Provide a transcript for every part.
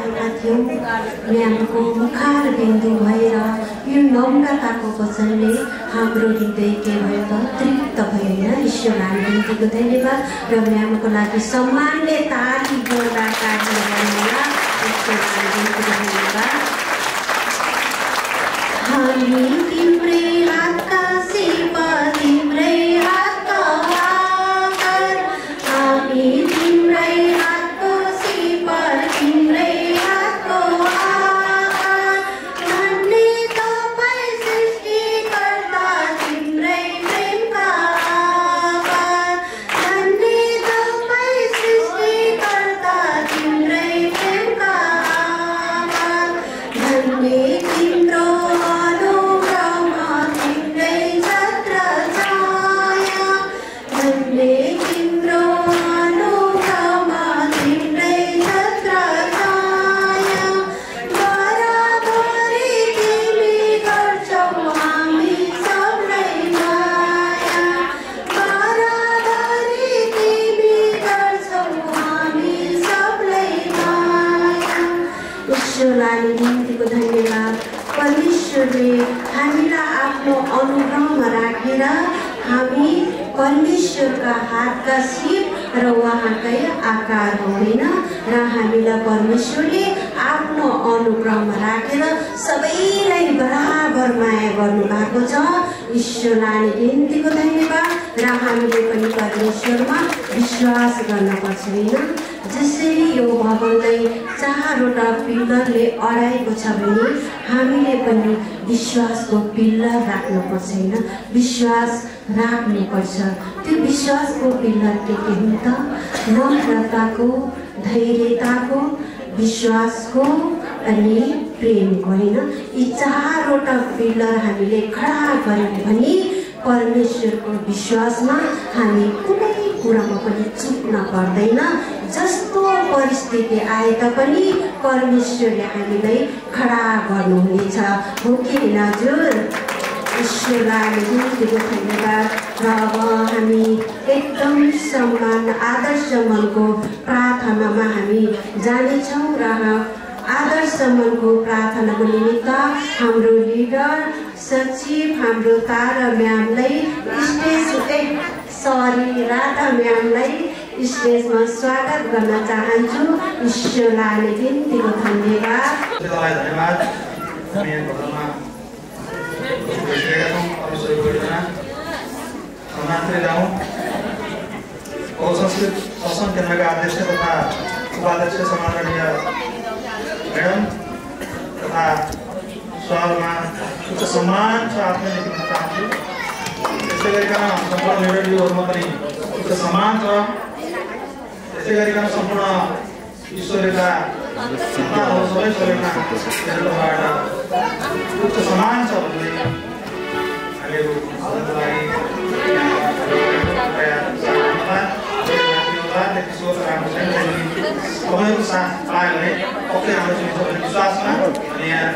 आएका थियौँ। म्यामको मुखार बिन्दु भएर यो नम्रताको वचनले हाम्रो हृदय के भयो त तृप्त भयो होइन। ईश्वरलाई बिन्तीको धन्यवाद र म्यामको लागि सम्मानले ताली जोरदार ताली गर्नुहोला। ईश्वरलाई बिन्तीको धन्यवाद। हामी तिम्रै हातका शिल्प तिम्रै हातका आकार, हामी तिम्रै हातको शिल्प तिम्रै हातको आकार, धन्य तपाईँ सृष्टिकर्ता तिम्रै प्रेमका आकार, धन्य तपाईँ सृष्टिकर्ता तिम्रै प्रेमका आकार, धन्य तिम्रो निम्तिको धन्यवाद। परमेश्वरले हामीलाई आफ्नो अनुग्रहमा राखेर हामी परमेश्वरका हातका सिप र उहाँकै आकार होइन र हामीलाई परमेश्वरले आफ्नो अनुग्रहमा राखेर सबैलाई बराबर माया गर्नुभएको छ। ईश्वरलाई निम्तिको धन्यवाद र हामीले पनि परमेश्वरमा विश्वास गर्नुपर्छ होइन। जसरी यो भवनलाई 4वटा पिल्लरले अडाएको छ भने हामीले पनि विश्वासको पिल्लर राख्नुपर्छ होइन। विश्वास राख्नुपर्छ। त्यो विश्वासको पिल्लर के हुन् त? नम्रताको, धैर्यताको, विश्वासको अनि प्रेमको होइन। यी 4वटा पिल्लर हामीले खडा गर्यौँ भने परमेश्वरको विश्वासमा हामी कुनै कुरामा पनि चुक्न पर्दैन। जस्तो परिस्थिति आए तापनि परमेश्वरले हामीलाई खडा गर्नुहुनेछ। हो कि होइन हजुर? ईश्वरलाई निम्तिको धन्यवाद। र अब हामी एकदम सम्मान आदर सम्मानको प्रार्थनामा हामी जानेछौँ र आदर सम्मानको प्रार्थनाको निमित्त हाम्रो लिडर सचिव हाम्रो तारा म्यामलाई राधा म्यामलाई स्टेजमा स्वागत गर्न चाहन्छु। ईश्वरलाई निम्तिको धन्यवाद। संस्कृत केन्द्रका अध्यक्ष तथा उपाध्यक्ष सम्माननीय मैडम तथा सहरमा उच्च सम्मान छ आफ्नो लेख्न चाहन्छु। त्यसै गरिकन सम्पूर्ण लिडरहरूमा पनि उच्च सम्मान छ। त्यसै गरिकन सम्पूर्ण ईश्वरका सन्तानहरू सबै सबैमा तर्फबाट उच्च सम्मान छ भन्ने हामीहरू तपाईँहरूको साथ पायो भने पक्कै हाम्रो सुनिन्छ भन्ने विश्वासमा अनि यहाँ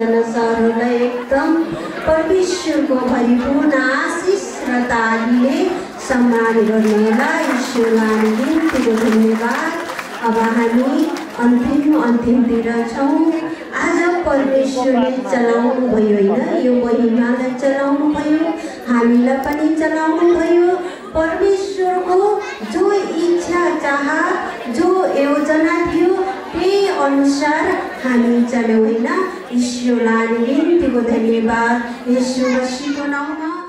जनसाहरूलाई एकदम परमेश्वरको भरिपूर्ण आशिष र तालीले सम्मान गर्नुहोला। ईश्वरलाई बिन्तीको धन्यवाद। अब हामी अन्तिमतिर छौँ। आज परमेश्वरले चलाउनु भयो होइन, यो महिमालाई चलाउनु भयो, हामीलाई पनि चलाउनु भयो। परमेश्वरको जो इच्छा चाह जो योजना थियो त्यही अनुसार हामी चल्यौँ होइन। ईश्वरलाई बिन्तीको धन्यवाद। येशू मसीहको नाममा